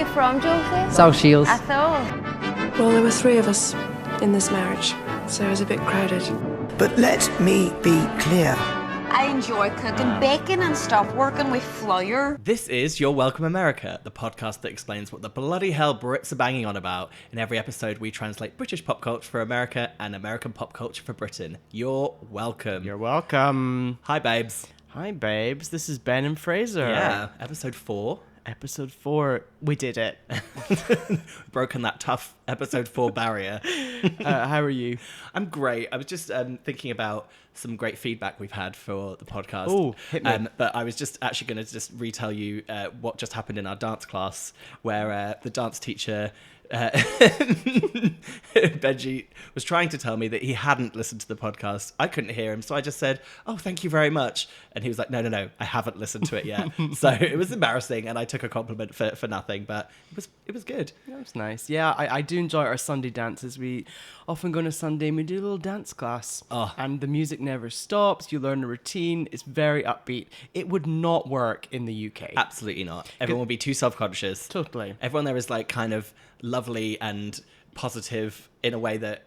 you from, Josie? South Shields. I thought. Well, there were 3 of us in this marriage, so it was a bit crowded. But let me be clear. I enjoy cooking bacon and stop working with flour. This is You're Welcome America, the podcast that explains what the bloody hell Brits are banging on about. In every episode, we translate British pop culture for America and American pop culture for Britain. You're welcome. You're welcome. Hi, babes. Hi, babes. This is Ben and Frazer. Yeah, episode 4. Episode 4. We did it. Broken that tough episode 4 barrier. How are you? I'm great. I was just thinking about some great feedback we've had for the podcast. Oh, hit me. But I was just actually going to just retell you what just happened in our dance class, where the dance teacher... Benji was trying to tell me that he hadn't listened to the podcast. I couldn't hear him, so I just said, "Oh, thank you very much." And he was like, No, I haven't listened to it yet." So it was embarrassing, and I took a compliment for nothing, but it was good. That was nice. Yeah, I do enjoy our Sunday dances. We often go on a Sunday and we do a little dance class. Oh. And the music never stops. You learn a routine. It's very upbeat. It would not work in the UK. Absolutely not. Everyone would be too self-conscious. Totally. Everyone there is like kind of lovely and positive in a way that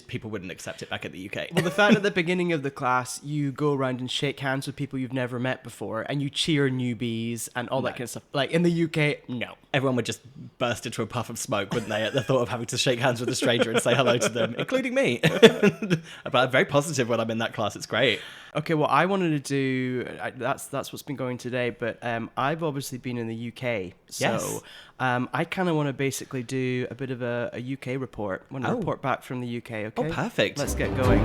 people wouldn't accept it back in the UK. Well, the fact at the beginning of the class, you go around and shake hands with people you've never met before, and you cheer newbies and all that kind of stuff. Like in the UK, no. Everyone would just burst into a puff of smoke, wouldn't they, at the thought of having to shake hands with a stranger and say hello to them, including me. But I'm very positive when I'm in that class. It's great. Okay, well, I wanted to do... That's what's been going today, but I've obviously been in the UK. So Yes. I kind of want to basically do a bit of a UK report. I want to report back from the UK, okay? Oh, perfect. Let's get going.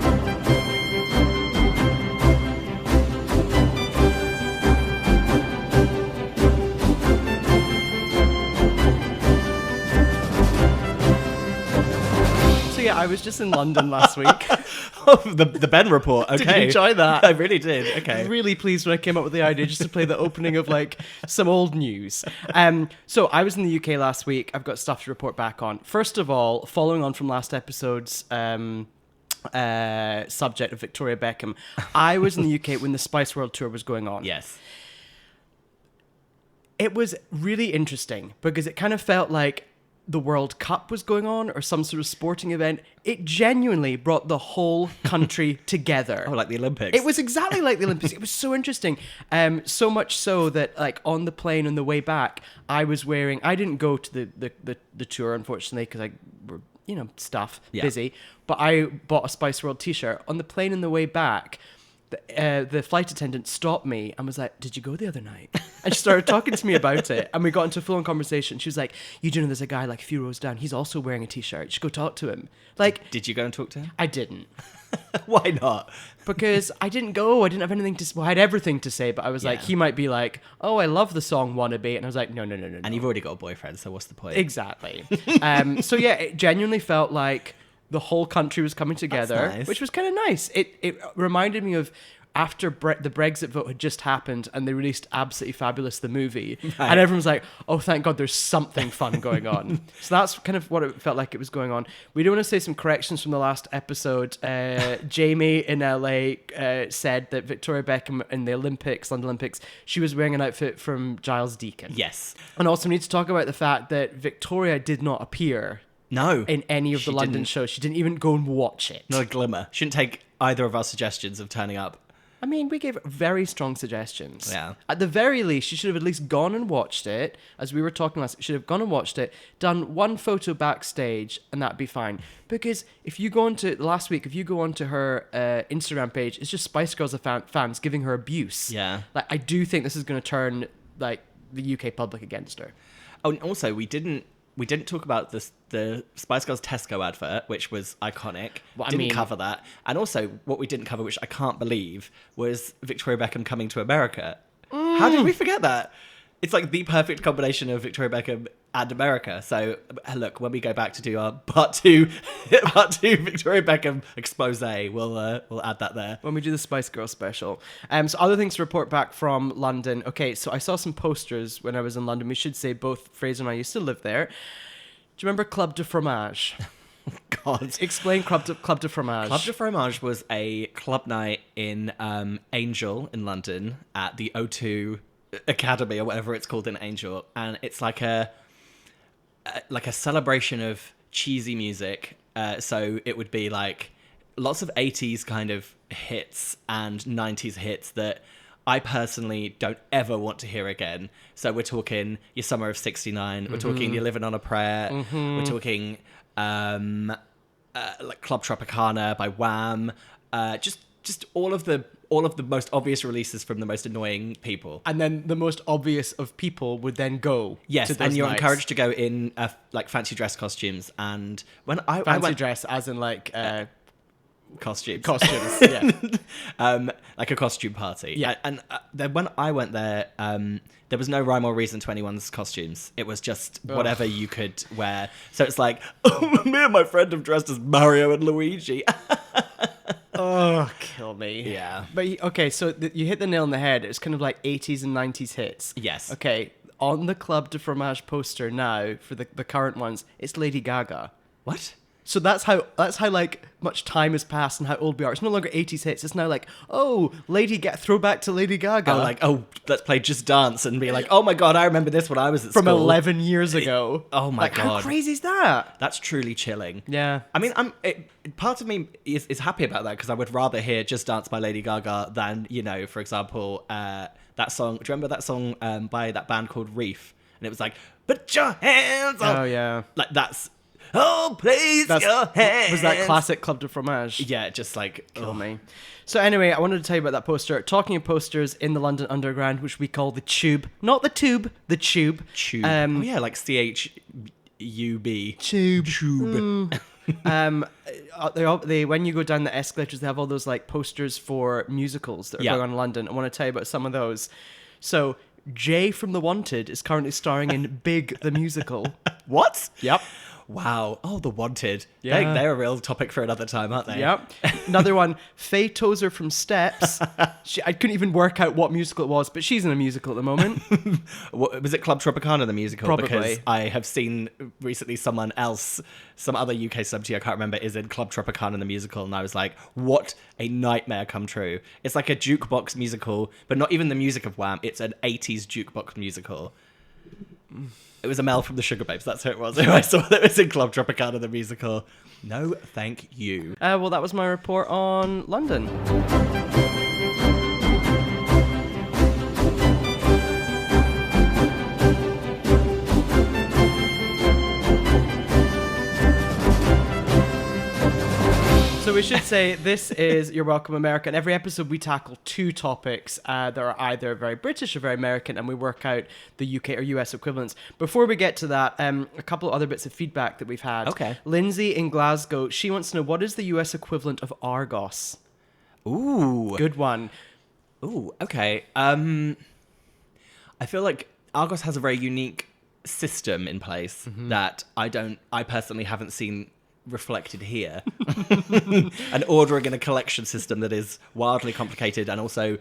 So yeah, I was just in London last week. Oh, the Ben report. Okay. Did you enjoy that? I really did. Okay. Really pleased when I came up with the idea just to play the opening of like some old news. So I was in the UK last week. I've got stuff to report back on. First of all, following on from last episode's subject of Victoria Beckham, I was in the UK when the Spice World Tour was going on. Yes. It was really interesting because it kind of felt like the World Cup was going on or some sort of sporting event. It genuinely brought the whole country together. Oh, like the Olympics. It was exactly like the Olympics. It was so interesting. So much so that like on the plane on the way back, I didn't go to the tour, unfortunately, because I were, busy. But I bought a Spice World t-shirt. On the plane on the way back, the flight attendant stopped me and was like, "Did you go the other night?" And she started talking to me about it, and we got into a full-on conversation. She was like, "You do know there's a guy like a few rows down. He's also wearing a t-shirt. You should go talk to him." Like, Did you go and talk to him? I didn't. Why not? Because I didn't go. I didn't have anything to... Well, I had everything to say, but I was like, he might be like, "Oh, I love the song Wannabe." And I was like, no. And you've already got a boyfriend, so what's the point? Exactly. So yeah, it genuinely felt like the whole country was coming together, That's nice. which was kind of nice. It reminded me of after the Brexit vote had just happened and they released Absolutely Fabulous, the movie. Right. And everyone was like, "Oh, thank God there's something fun going on." So that's kind of what it felt like it was going on. We do want to say some corrections from the last episode. Jamie in LA said that Victoria Beckham in the London Olympics, she was wearing an outfit from Giles Deacon. Yes. And also we need to talk about the fact that Victoria did not appear No. in any of the London didn't. shows. She didn't even go and watch it. Not a glimmer. Shouldn't take either of our suggestions of turning up. I mean, we gave very strong suggestions. Yeah. At the very least, she should have at least gone and watched it. As we were talking last, she should have gone and watched it, done one photo backstage, and that'd be fine. Because if you go onto last week, if you go onto her Instagram page, it's just Spice Girls fans giving her abuse. Yeah. Like, I do think this is going to turn like the UK public against her. Oh, and also we didn't talk about the Spice Girls Tesco advert, which was iconic. Well, Didn't cover that. And also, what we didn't cover, which I can't believe, was Victoria Beckham coming to America. How did we forget that? It's like the perfect combination of Victoria Beckham and America. So, look, when we go back to do our part two Victoria Beckham expose, we'll add that there. When we do the Spice Girls special. So other things to report back from London. Okay, so I saw some posters when I was in London. We should say both Fraser and I used to live there. Do you remember Club de Fromage? God. Explain Club de Fromage. Club de Fromage was a club night in Angel in London at the O2 Academy or whatever it's called in Angel. And it's like a like a celebration of cheesy music. So it would be like lots of 80s kind of hits and 90s hits that I personally don't ever want to hear again. So we're talking Your Summer of '69. We're talking You're Living on a Prayer. We're talking like Club Tropicana by Wham. Just all of the most obvious releases from the most annoying people. And then the most obvious of people would then go. Yes, to those and you're nights. encouraged to go in like fancy dress costumes. And when I Fancy went, dress, as in like costumes, yeah. like a costume party. Yeah. And then when I went there, there was no rhyme or reason to anyone's costumes. It was just whatever you could wear. So it's like, oh, me and my friend have dressed as Mario and Luigi. Oh, kill me. Yeah. But okay, so you hit the nail on the head. It's kind of like 80s and 90s hits. Yes. Okay, on the Club de Fromage poster now for the current ones, it's Lady Gaga. What? So that's how like much time has passed and how old we are. It's no longer 80s hits. It's now like, oh, throwback to Lady Gaga. Oh, like, oh, let's play Just Dance and be like, oh my God, I remember this when I was at from school. 11 years ago. Oh my like, God. How crazy is that? That's truly chilling. Yeah. I mean, part of me is happy about that because I would rather hear Just Dance by Lady Gaga than, for example, that song. Do you remember that song by that band called Reef? And it was like, put your hands up. Oh, yeah. Like, that's, oh, place your hands. Was that classic Club de Fromage? Yeah, just like, Kill me. So anyway, I wanted to tell you about that poster. Talking of posters in the London Underground, which we call the Tube. Not the Tube, the Tube. Tube. Oh, yeah, like CHUB. Tube. They when you go down the escalators, they have all those like posters for musicals that are going on in London. I want to tell you about some of those. So Jay from The Wanted is currently starring in Big the Musical. What? Yep. Wow. Oh, The Wanted. Yeah. They're a real topic for another time, aren't they? Yep. Another one, Faye Tozer from Steps. I couldn't even work out what musical it was, but she's in a musical at the moment. Was it Club Tropicana, the musical? Probably. Because I have seen recently some other UK celebrity, I can't remember, is in Club Tropicana, the musical, and I was like, what a nightmare come true. It's like a jukebox musical, but not even the music of Wham, it's an 80s jukebox musical. It was Amel from the Sugar Babes, that's who it was. Who I saw that was in Club Tropicana, the musical. No, thank you. Well, that was my report on London. So we should say this is You're Welcome America, and every episode we tackle two topics that are either very British or very American, and we work out the UK or US equivalents. Before we get to that, a couple of other bits of feedback that we've had. Okay. Lindsay in Glasgow, she wants to know, what is the US equivalent of Argos? Ooh. Good one. Ooh, okay. I feel like Argos has a very unique system in place that I personally haven't seen reflected here. An ordering and a collection system that is wildly complicated and also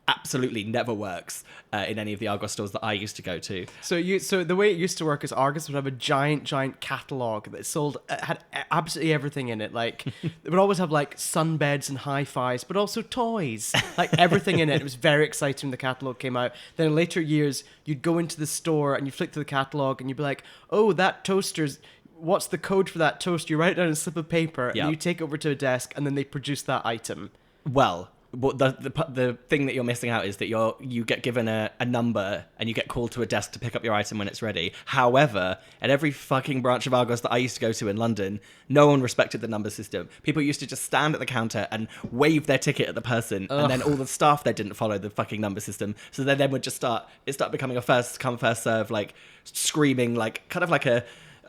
absolutely never works in any of the Argos stores that I used to go to. So the way it used to work is Argos would have a giant catalog that sold had absolutely everything in it. Like it would always have like sunbeds and hi-fis, but also toys, like everything in it. It was very exciting when the catalog came out. Then in later years, you'd go into the store and you flick through the catalog and you'd be like, oh, that toaster's. What's the code for that toaster? You write it down on a slip of paper, and you take it over to a desk, and then they produce that item. Well, the thing that you're missing out is that you get given a number, and you get called to a desk to pick up your item when it's ready. However, at every fucking branch of Argos that I used to go to in London, no one respected the number system. People used to just stand at the counter and wave their ticket at the person, and then all the staff there didn't follow the fucking number system. So they then would just start becoming a first come, first serve, like screaming, like kind of like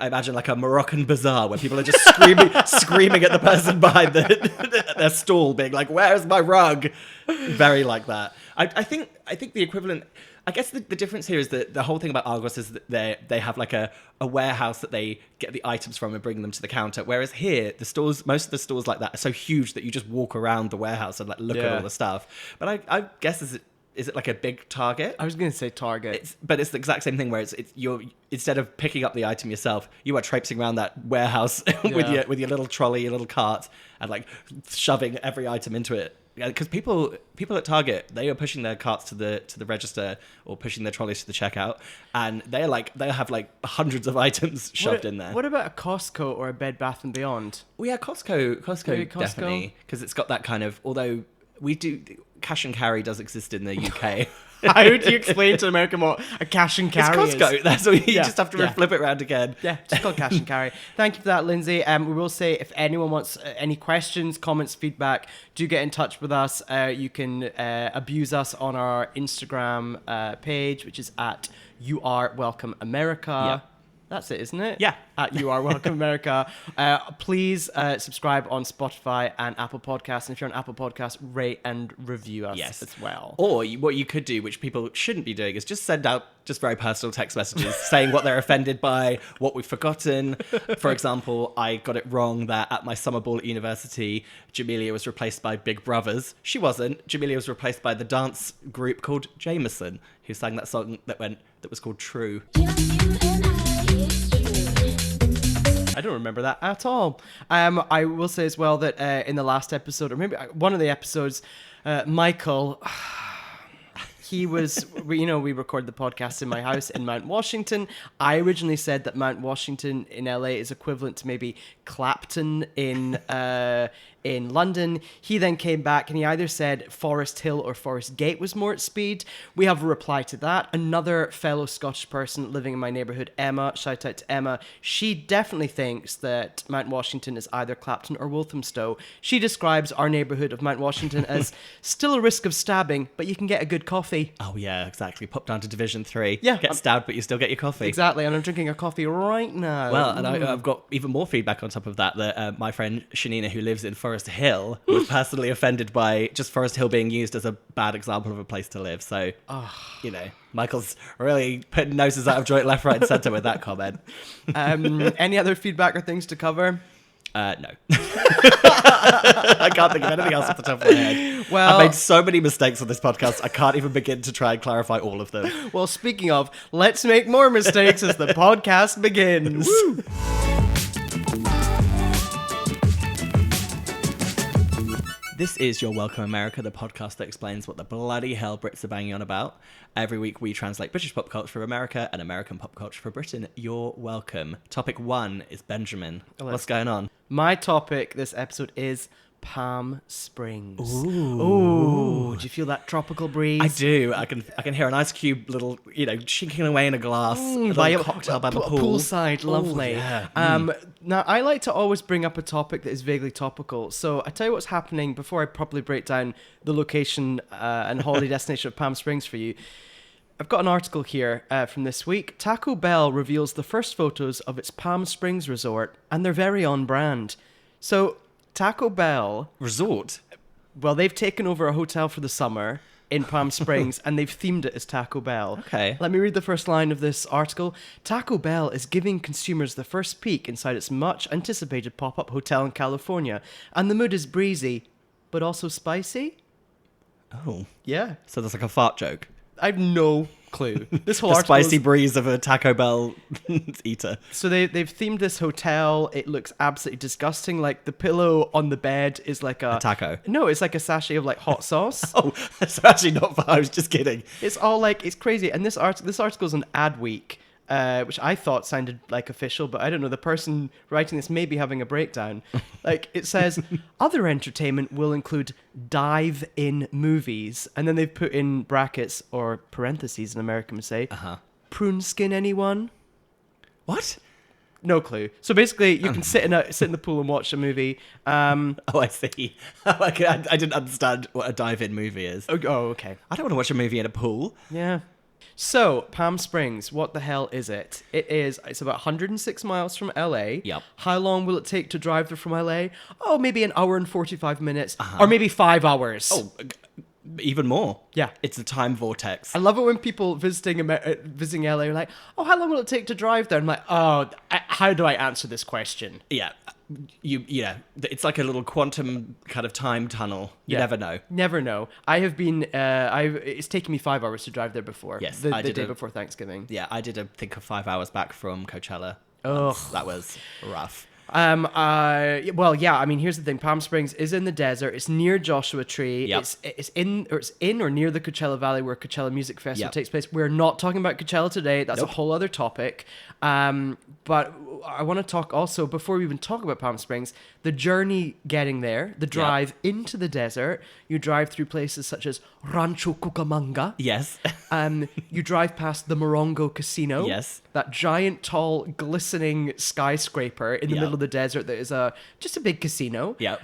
I imagine like a Moroccan bazaar where people are just screaming at the person behind their stall, being like, "Where's my rug?" Very like that. I think the equivalent. I guess the difference here is that the whole thing about Argos is that they have like a warehouse that they get the items from and bring them to the counter. Whereas here, most of the stores like that are so huge that you just walk around the warehouse and like look at all the stuff. But I guess is it like a big Target? I was going to say Target. But it's the exact same thing where you're instead of picking up the item yourself, you are traipsing around that warehouse with your little trolley, your little cart, and like shoving every item into it because people at Target, they are pushing their carts to the register or pushing their trolleys to the checkout, and they'll have like hundreds of items shoved in there. What about a Costco or a Bed Bath and Beyond? Well, yeah, Costco Maybe Costco? definitely, because it's got that kind of. Although we do cash and carry does exist in the UK. How do you explain to an American what a cash and carry It's Costco. is? That's what you Yeah, just have to yeah. flip it around again. Yeah, just called cash and carry. Thank you for that, Lindsay. We will say if anyone wants any questions, comments, feedback, do get in touch with us. You can abuse us on our Instagram page, which is at You Are Welcome America. Yeah. That's it, isn't it? Yeah. At You Are Welcome America. Please subscribe on Spotify and Apple Podcasts. And if you're on Apple Podcasts, rate and review us as well. Or what you could do, which people shouldn't be doing, is just send out just very personal text messages saying what they're offended by, what we've forgotten. For example, I got it wrong that at my summer ball at university, Jamelia was replaced by Big Brothers. She wasn't. Jamelia was replaced by the dance group called Jameson, who sang that song that was called True. I don't remember that at all. I will say as well that in the last episode, or maybe one of the episodes, Michael, we record the podcast in my house in Mount Washington. I originally said that Mount Washington in LA is equivalent to maybe Clapton in London. He then came back and he either said Forest Hill or Forest Gate was more at speed. We have a reply to that. Another fellow Scottish person living in my neighborhood, Emma, shout out to Emma. She definitely thinks that Mount Washington is either Clapton or Walthamstow. She describes our neighborhood of Mount Washington as still a risk of stabbing, but you can get a good coffee. Oh yeah, exactly. Pop down to Division 3. Yeah. Get stabbed, but you still get your coffee. Exactly, and I'm drinking a coffee right now. Well, and I've got even more feedback on top of that, that my friend Shanina, who lives in Forest Hill, was personally offended by just Forest Hill being used as a bad example of a place to live. So, Michael's really putting noses out of joint left, right, and centre with that comment. Any other feedback or things to cover? No. I can't think of anything else off the top of my head. Well, I've made so many mistakes on this podcast, I can't even begin to try and clarify all of them. Well, speaking of, let's make more mistakes as the podcast begins. Woo! This is Your Welcome America, the podcast that explains what the bloody hell Brits are banging on about. Every week we translate British pop culture for America and American pop culture for Britain. You're welcome. Topic 1 is Benjamin. What's going on? My topic this episode is Palm Springs. Ooh. Do you feel that tropical breeze? I do. I can hear an ice cube little, chinking away in a glass. By a cocktail by the pool. Poolside, lovely. Yeah. Now, I like to always bring up a topic that is vaguely topical. So I tell you what's happening before I properly break down the location and holiday destination of Palm Springs for you. I've got an article here from this week. Taco Bell reveals the first photos of its Palm Springs resort, and they're very on brand. So Taco Bell Resort? Well, they've taken over a hotel for the summer in Palm Springs, and they've themed it as Taco Bell. Okay. Let me read the first line of this article. Taco Bell is giving consumers the first peek inside its much-anticipated pop-up hotel in California, and the mood is breezy, but also spicy? Oh. Yeah. So there's like a fart joke. I have no clue. This whole The article spicy breeze of a Taco Bell eater. So they've themed this hotel. It looks absolutely disgusting. Like the pillow on the bed is like a taco. No, it's like a sachet of like hot sauce. Oh, that's actually not far. I was just kidding. It's all like, it's crazy. And this article's on Adweek, which I thought sounded like official, but I don't know. The person writing this may be having a breakdown. Like it says, other entertainment will include dive-in movies, and then they've put in brackets or parentheses, an American would say. Prune skin, anyone? What? No clue. So basically, you can sit in the pool and watch a movie. Oh, I see. I didn't understand what a dive-in movie is. Oh, okay. I don't want to watch a movie in a pool. Yeah. So, Palm Springs, what the hell is it? It's about 106 miles from LA. Yep. How long will it take to drive there from LA? Oh, maybe an hour and 45 minutes. Or maybe 5 hours. Oh, even more. Yeah. It's a time vortex. I love it when people visiting LA are like, oh, how long will it take to drive there? I'm like, how do I answer this question? Yeah. It's like a little quantum kind of time tunnel. You never know. Never know. I have been, it's taken me 5 hours to drive there before. Yes. The day before Thanksgiving. Yeah, I did a 5 hours back from Coachella. Ugh. That was rough. Well, yeah. I mean, here's the thing. Palm Springs is in the desert. It's near Joshua Tree. Yep. It's in or near the Coachella Valley where Coachella Music Festival Yep. takes place. We're not talking about Coachella today. That's Nope. a whole other topic. But I want to talk also, before we even talk about Palm Springs, the journey getting there, the drive into the desert. You drive through places such as Rancho Cucamonga. Yes. You drive past the Morongo Casino. Yes. That giant, tall, glistening skyscraper in the Yep. middle of the desert that is just a big casino. Yep.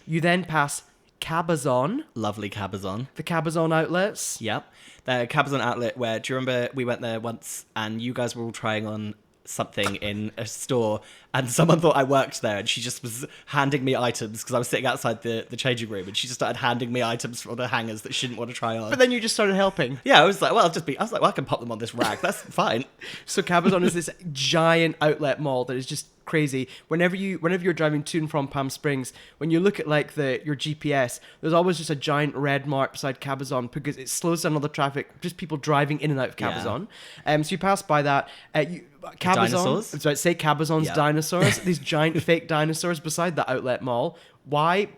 You then pass Cabazon, Lovely Cabazon. the Cabazon outlets. Yep. The Cabazon outlet where, do you remember we went there once and you guys were all trying on something in a store and someone thought I worked there and she just was handing me items because I was sitting outside the changing room and she just started handing me items from the hangers that she didn't want to try on. But then you just started helping. Yeah, I was like, well, I can pop them on this rack. That's fine. So Cabazon is this giant outlet mall that is just crazy. Whenever you're driving to and from Palm Springs, when you look at like your GPS, there's always just a giant red mark beside Cabazon because it slows down all the traffic, just people driving in and out of Cabazon. So you pass by that. Cabazon, dinosaurs? I was about to say Cabazon's Yeah. dinosaurs, these giant fake dinosaurs beside the outlet mall. Why?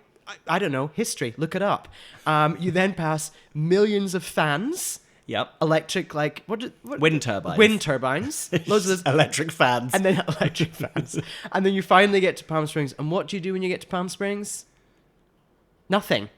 I don't know. History. Look it up. You then pass millions of fans. Yep. Electric, like what? Wind turbines. Wind turbines. Loads of this, Electric fans. and then electric fans. And then you finally get to Palm Springs. And what do you do when you get to Palm Springs? Nothing.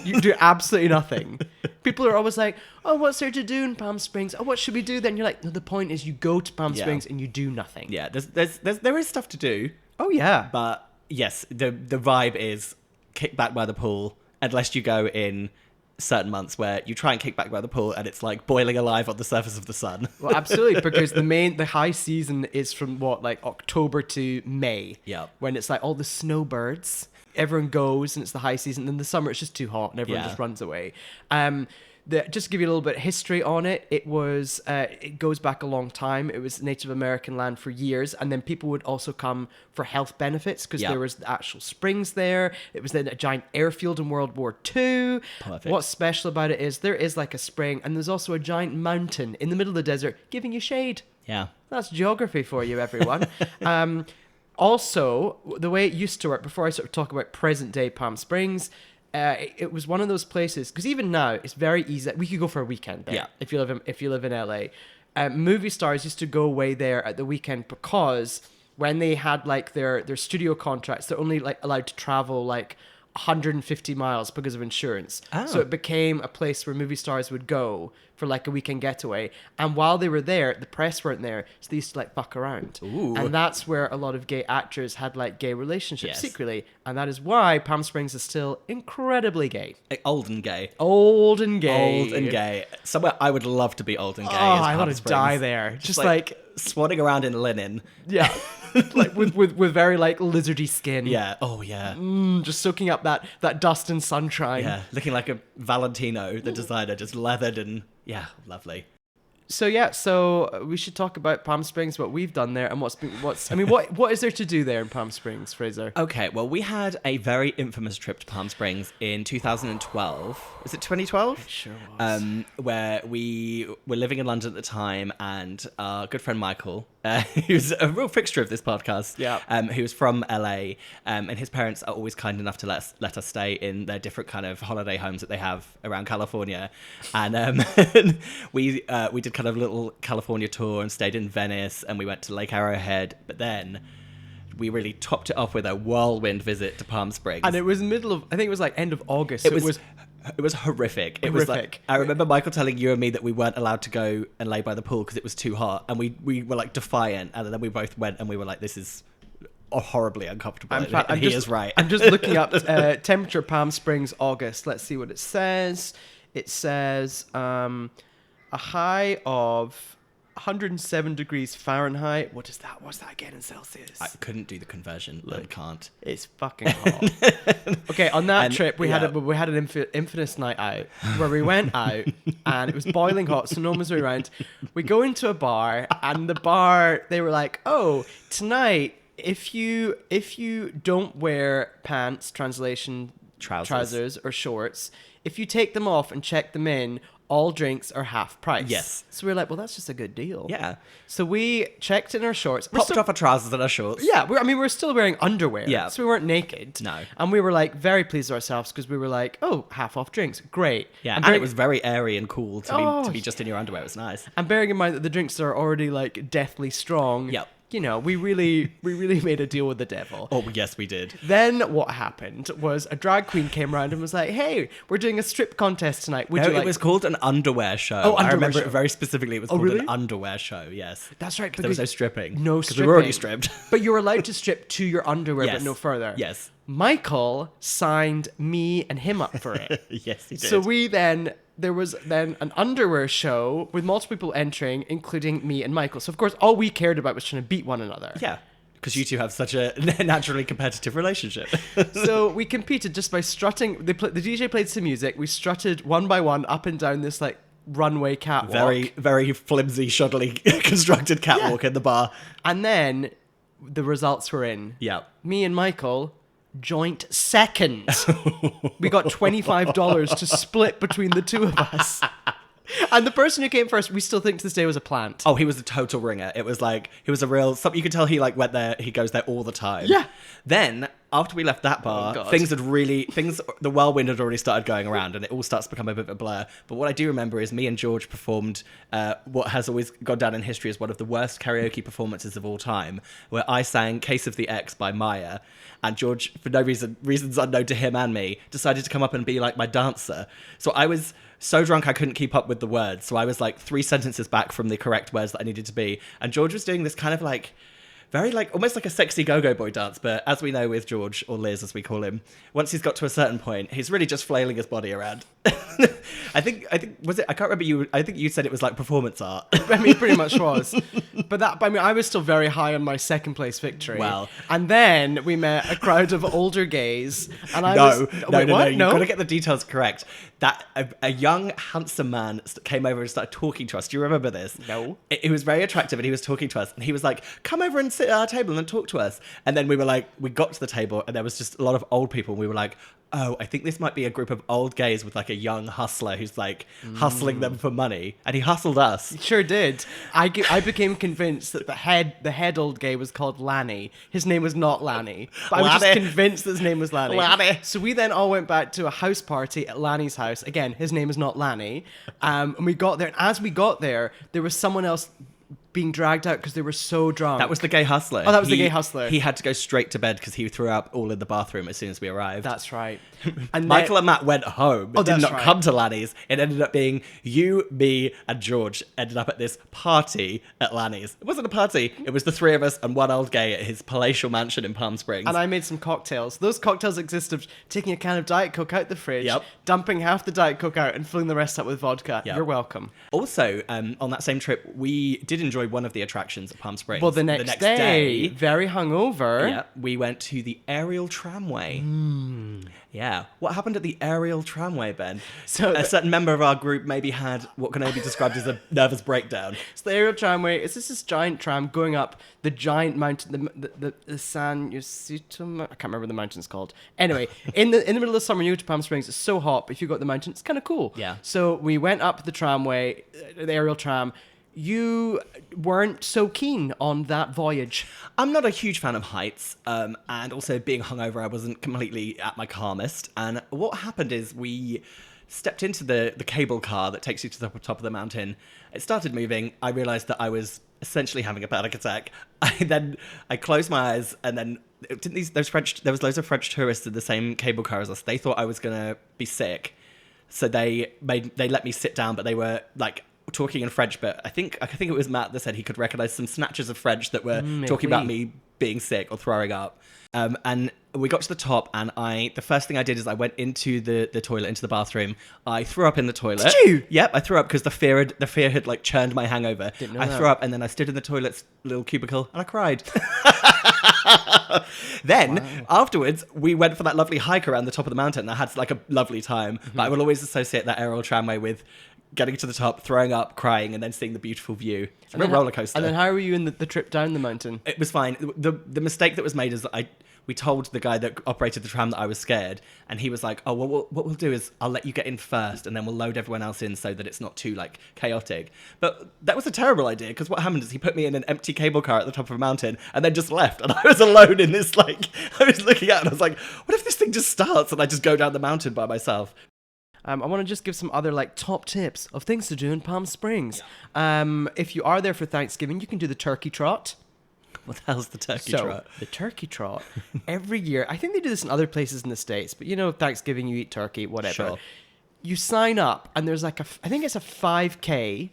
You do absolutely nothing. People are always like, "Oh, what's there to do in Palm Springs? Oh, what should we do then?" You're like, "No, the point is you go to Palm Yeah. Springs and you do nothing." Yeah, there is stuff to do, Oh yeah. but yes, the vibe is kick back by the pool unless you go in certain months where you try and kick back by the pool and it's like boiling alive on the surface of the sun. Well, absolutely, because the high season is from like October to May. Yep. When it's like all the snowbirds, everyone goes and it's the high season. Then the summer it's just too hot and everyone Yeah. just runs away. Just to give you a little bit of history on it, it goes back a long time. It was Native American land for years, and then people would also come for health benefits because Yeah. there was actual springs there. It was then a giant airfield in World War II. Perfect. What's special about it is there is like a spring, and there's also a giant mountain in the middle of the desert giving you shade. Yeah. That's geography for you, everyone. Also, the way it used to work, before I sort of talk about present day Palm Springs, it was one of those places, because even now it's very easy. We could go for a weekend there. Yeah. If you live in LA, movie stars used to go away there at the weekend because when they had like their studio contracts, they're only like allowed to travel like 150 miles because of insurance. Oh. So it became a place where movie stars would go for like a weekend getaway. And while they were there, the press weren't there, so they used to like fuck around. Ooh. And that's where a lot of gay actors had like gay relationships Yes. secretly. And that is why Palm Springs is still incredibly gay. Old and gay. Old and gay. Old and gay. Somewhere I would love to be old and gay. Oh, is I Palm want to Springs. die there. Just like swanning around in linen. yeah. Like with very like lizardy skin. Yeah. Oh yeah. Just soaking up that dust and sunshine. Yeah. Looking like a Valentino, the designer, just leathered and yeah, lovely. So we should talk about Palm Springs, what we've done there, and what is there to do there in Palm Springs, Fraser? Okay, well, we had a very infamous trip to Palm Springs in 2012. Is it 2012? It sure was. Where we were living in London at the time, and our good friend Michael, who's a real fixture of this podcast, Yeah. who was from LA, and his parents are always kind enough to let us stay in their different kind of holiday homes that they have around California, and we did kind of a little California tour and stayed in Venice, and we went to Lake Arrowhead, but then we really topped it off with a whirlwind visit to Palm Springs. And it was I think it was like end of August. It so was horrific. It was like, Horrific. I remember Michael telling you and me that we weren't allowed to go and lay by the pool because it was too hot, and we were like defiant, and then we both went and we were like, this is horribly uncomfortable. And he is right. I'm just looking up temperature Palm Springs August. Let's see what it says. It says a high of 107 degrees Fahrenheit. What is that? What's that again in Celsius? I couldn't do the conversion. I can't. It's fucking hot. Okay, on that trip we had an infamous night out where we went out and it was boiling hot, so no one was around. We go into a bar, and the bar, they were like, "Oh, tonight if you don't wear pants, translation Trousers. trousers or shorts, if you take them off and check them in, all drinks are half price. Yes. So we're like, well, that's just a good deal. Yeah. So we checked in our shorts. Popped off our trousers and our shorts. Yeah, we're still wearing underwear. Yeah. So we weren't naked. No. And we were like very pleased with ourselves because we were like, oh, half off drinks. Great. Yeah, and it was very airy and cool to be just in your underwear. It was nice. And bearing in mind that the drinks are already like deathly strong. Yep. You know, we really made a deal with the devil. Oh, yes, we did. Then what happened was a drag queen came around and was like, hey, we're doing a strip contest tonight. Would you like... It was called an underwear show. Oh, I underwear remember show. it very specifically. It was called really? an underwear show, yes. That's right. There was no stripping. No stripping. stripping. We were already stripped. But you were allowed to strip to your underwear, Yes. but no further. Yes. Michael signed me and him up for it. Yes, he did. So there was then an underwear show with multiple people entering, including me and Michael. So of course, all we cared about was trying to beat one another. Yeah, because you two have such a naturally competitive relationship. So we competed just by strutting. The DJ played some music. We strutted one by one up and down this like runway catwalk. Very, very flimsy, shoddily constructed catwalk in the bar. And then the results were in. Yeah. Me and Michael joint second. We got $25 to split between the two of us. And the person who came first, we still think to this day was a plant. Oh, he was a total ringer. It was like, he was a real, you could tell he like went there, he goes there all the time. Yeah. Then, after we left that bar, God. the whirlwind had already started going around and it all starts to become a bit of a blur. But what I do remember is me and George performed what has always gone down in history as one of the worst karaoke performances of all time, where I sang Case of the X by Maya, and George, for no reasons unknown to him and me, decided to come up and be like my dancer. So I was so drunk I couldn't keep up with the words. So I was like 3 sentences back from the correct words that I needed to be. And George was doing this kind of like, very like, almost like a sexy go-go boy dance. But as we know with George, or Liz as we call him, once he's got to a certain point, he's really just flailing his body around. I think was it? I can't remember I think you said it was like performance art. I mean, it pretty much was. But I was still very high on my second place victory. Well. And then we met a crowd of older gays. And I No. Wait, You've what? got to get the details correct. That a young, handsome man came over and started talking to us. Do you remember this? No. He was very attractive and he was talking to us. And he was like, come over and sit at our table and talk to us. And then we were like, we got to the table and there was just a lot of old people. And we were like, oh, I think this might be a group of old gays with like a young hustler who's like hustling them for money. And he hustled us. He sure did. I became convinced that the head old gay was called Lanny. His name was not Lanny. But I was just Lanny. convinced that his name was Lanny. Lanny. So we then all went back to a house party at Lanny's house. Again, his name is not Lanny. And we got there. And as we got there, there was someone else being dragged out because they were so drunk. That was the gay hustler. Oh, that was the gay hustler. He had to go straight to bed because he threw up all in the bathroom as soon as we arrived. That's right. And Michael and Matt went home. Oh, Did that's not right. come to Lanny's. It ended up being you, me, and George ended up at this party at Lanny's. It wasn't a party. It was the three of us and one old gay at his palatial mansion in Palm Springs. And I made some cocktails. Those cocktails exist of taking a can of Diet Coke out the fridge, Yep. dumping half the Diet Coke out, and filling the rest up with vodka. Yep. You're welcome. Also, on that same trip, we did enjoy one of the attractions at Palm Springs. Well, the next day, very hungover. Yeah, we went to the aerial tramway. Yeah. What happened at the aerial tramway, Ben? So a certain member of our group maybe had what can only be described as a nervous breakdown. So the aerial tramway is this giant tram going up the giant mountain, the San Jacinto. I can't remember what the mountain's called. Anyway, in the middle of summer, you go to Palm Springs. It's so hot, but if you go up the mountain, it's kind of cool. Yeah. So we went up the tramway, the aerial tram. You weren't so keen on that voyage. I'm not a huge fan of heights, and also being hungover, I wasn't completely at my calmest. And what happened is we stepped into the cable car that takes you to the top of the mountain. It started moving. I realized that I was essentially having a panic attack. I closed my eyes, and then there was loads of French tourists in the same cable car as us. They thought I was gonna be sick, so they let me sit down, but they were like talking in French, but I think it was Matt that said he could recognize some snatches of French that were talking about me being sick or throwing up. And we got to the top, and the first thing I did is I went into the toilet, into the bathroom. I threw up in the toilet. Did you? Yep, I threw up because the fear had like churned my hangover. Didn't know I that. threw up, and then I stood in the toilet's little cubicle and I cried. Then afterwards, we went for that lovely hike around the top of the mountain. And I had like a lovely time. But I will always associate that aerial tramway with getting to the top, throwing up, crying, and then seeing the beautiful view. It's a real roller coaster. And then how were you in the trip down the mountain? It was fine. The mistake that was made is that we told the guy that operated the tram that I was scared, and he was like, oh, well, what we'll do is I'll let you get in first, and then we'll load everyone else in so that it's not too, like, chaotic. But that was a terrible idea, because what happened is he put me in an empty cable car at the top of a mountain, and then just left, and I was alone in this, like, I was looking out, and I was like, what if this thing just starts, and I just go down the mountain by myself? I want to just give some other like top tips of things to do in Palm Springs. If you are there for Thanksgiving, you can do the turkey trot. What the hell's the turkey trot? The turkey trot, every year, I think they do this in other places in the States, but Thanksgiving, you eat turkey, whatever. Sure. You sign up, and there's like I think it's a 5K,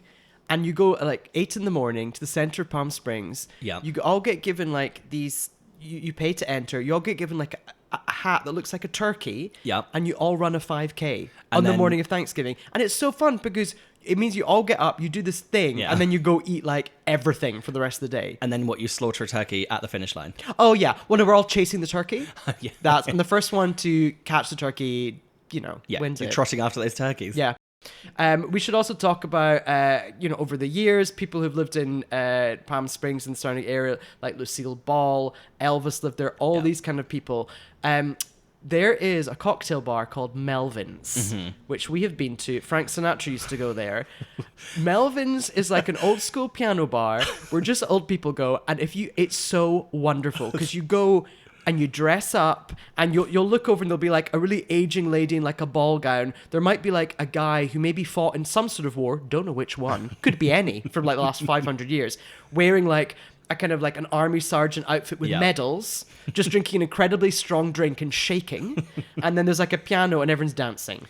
and you go at like 8 in the morning to the center of Palm Springs. Yeah. You all get given like these, you pay to enter, you all get given like a hat that looks like a turkey. Yeah. And you all run a 5K on the morning of Thanksgiving. And it's so fun because it means you all get up, you do this thing, and then you go eat like everything for the rest of the day. And then you slaughter a turkey at the finish line. Oh yeah, when we're all chasing the turkey. Yeah. And the first one to catch the turkey, wins you're it. trotting after those turkeys. Yeah. We should also talk about, over the years, people who've lived in Palm Springs and the surrounding area, like Lucille Ball, Elvis lived there, all these kind of people. There is a cocktail bar called Melvin's, which we have been to. Frank Sinatra used to go there. Melvin's is like an old school piano bar where just old people go. And it's so wonderful because you go and you dress up and you'll look over and there'll be like a really aging lady in like a ball gown. There might be like a guy who maybe fought in some sort of war, don't know which one, could be any from like the last 500 years, wearing like a kind of like an army sergeant outfit with medals, just drinking an incredibly strong drink and shaking. And then there's like a piano and everyone's dancing.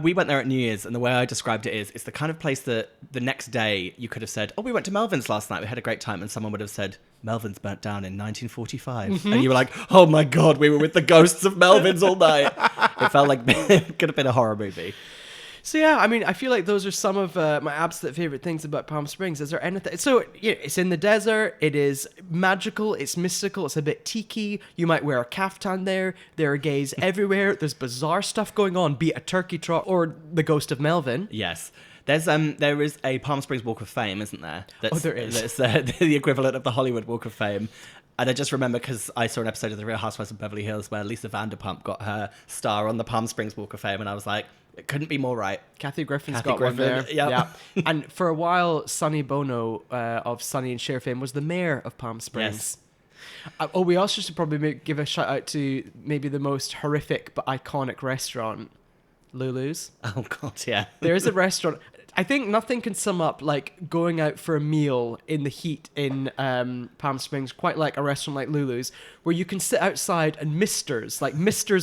We went there at New Year's, and the way I described it is, it's the kind of place that the next day you could have said, oh, we went to Melvin's last night, we had a great time, and someone would have said, Melvin's burnt down in 1945. And you were like, oh my God, we were with the ghosts of Melvin's all night. It felt like it could have been a horror movie. So yeah, I mean, I feel like those are some of my absolute favorite things about Palm Springs. Is there anything? So it's in the desert. It is magical. It's mystical. It's a bit tiki. You might wear a caftan there. There are gays everywhere. There's bizarre stuff going on, be it a turkey trot or the ghost of Melvin. Yes. There is a Palm Springs Walk of Fame, isn't there? There is. That's the equivalent of the Hollywood Walk of Fame. And I just remember because I saw an episode of The Real Housewives of Beverly Hills where Lisa Vanderpump got her star on the Palm Springs Walk of Fame, and I was like, it couldn't be more right. Kathy Griffin's got one there. Yep. Yeah. And for a while, Sonny Bono of Sonny and Cher fame was the mayor of Palm Springs. Yes. We also should probably give a shout out to maybe the most horrific but iconic restaurant, Lulu's. Oh God, yeah. There is a restaurant. I think nothing can sum up like going out for a meal in the heat in Palm Springs quite like a restaurant like Lulu's, where you can sit outside and misters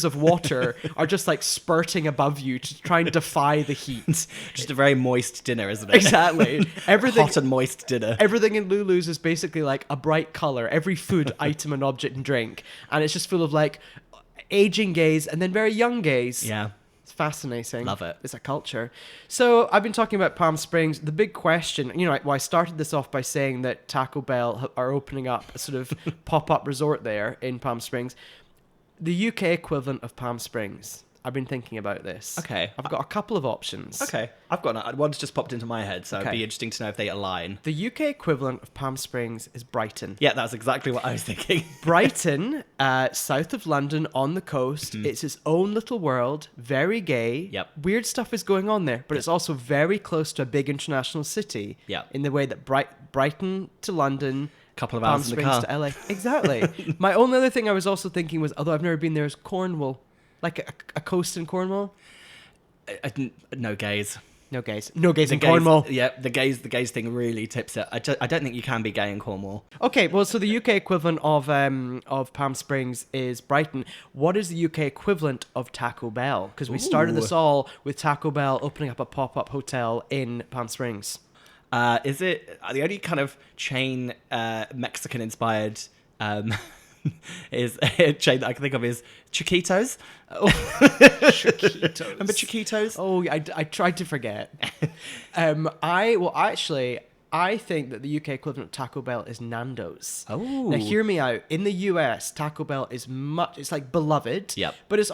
of water are just like spurting above you to try and defy the heat. Just a very moist dinner, isn't it? Exactly. Everything hot and moist dinner. Everything in Lulu's is basically like a bright color, every food item and object and drink, and it's just full of like aging gays and then very young gays. Yeah. Fascinating. Love it. It's a culture. So I've been talking about Palm Springs. The big question, I started this off by saying that Taco Bell are opening up a sort of pop-up resort there in Palm Springs. The UK equivalent of Palm Springs. I've been thinking about this. Okay. I've got a couple of options. Okay. I've got one's just popped into my head, so it'd be interesting to know if they align. The UK equivalent of Palm Springs is Brighton. Yeah, that's exactly what I was thinking. Brighton, south of London on the coast. Mm-hmm. It's its own little world, very gay. Yep. Weird stuff is going on there, but it's also very close to a big international city. Yeah. In the way that Brighton to London, couple of Palm hours in the Springs car to LA. Exactly. My only other thing I was also thinking was, although I've never been there, is Cornwall. Like a coast in Cornwall? No gays. No gays. No gays in Cornwall. Yeah, the gays thing really tips it. I don't think you can be gay in Cornwall. Okay, well, so the UK equivalent of Palm Springs is Brighton. What is the UK equivalent of Taco Bell? Because we started this all with Taco Bell opening up a pop-up hotel in Palm Springs. Is it the only kind of chain Mexican-inspired... is a chain that I can think of is Chiquitos. Oh. Chiquitos. Remember Chiquitos? Oh, I tried to forget. I think that the UK equivalent of Taco Bell is Nando's. Oh. Now, hear me out. In the US, Taco Bell is it's like beloved. Yep. But it's